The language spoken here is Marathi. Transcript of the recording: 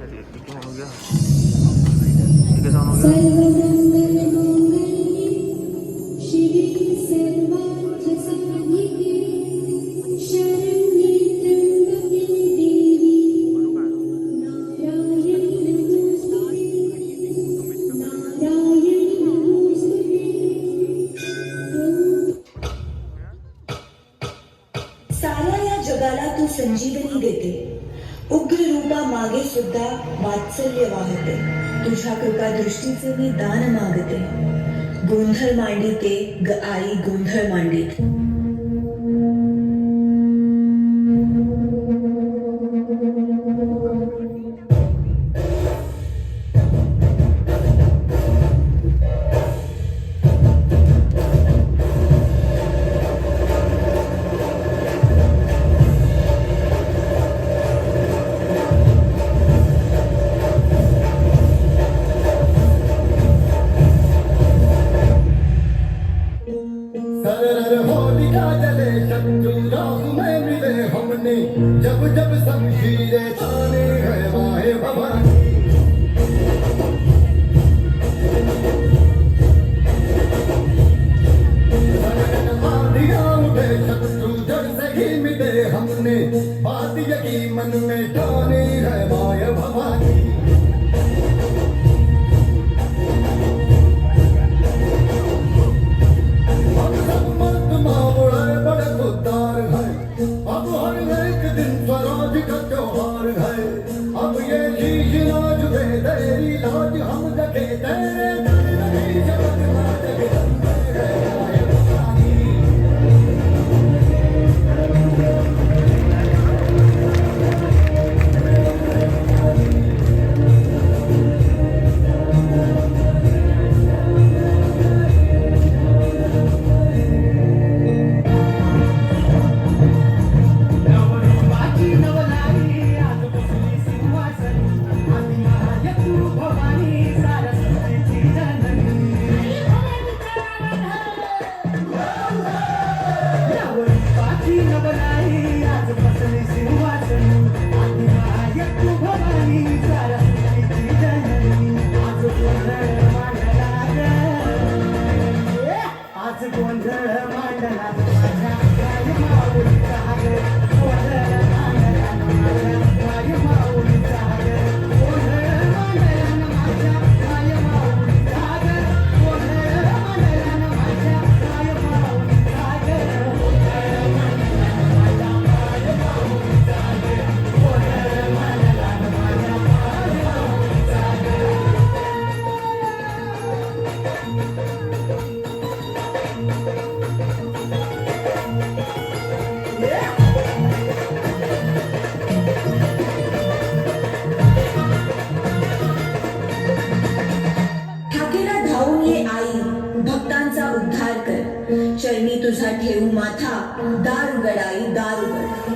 हो गया, ये कैसा हो गया? साऱ्या या जगाला तू संजीवनी देते, उग्र रूपा मागे सुद्धा वात्सल्य वाहते. तुझ्या कृपा दृष्टीचे मी दान मागते. गोंधळ मांडिते ग आई, गोंधळ मांडिते. जब जब शमशीरें ताने हैं माहे भवानी, आंधियां उठे शत्रु जड़ से ही मिटे हमने, बात यही मन में ठानी है माया भवानी. हम सब मर्द मावड़े बड़े खुददार हैं, अब हर एक दिन स्वराज का त्योहार है. अब ये शीश नाज दे तेरी लाज हम रखे तेरे दर नहीं जगत ना जगदम्बे है माया भवानी. ठाकेला धावून ये आई, भक्तांचा उद्धार कर. चरणी तुझा ठेवू माथा, दार उघड आई, दार उघड.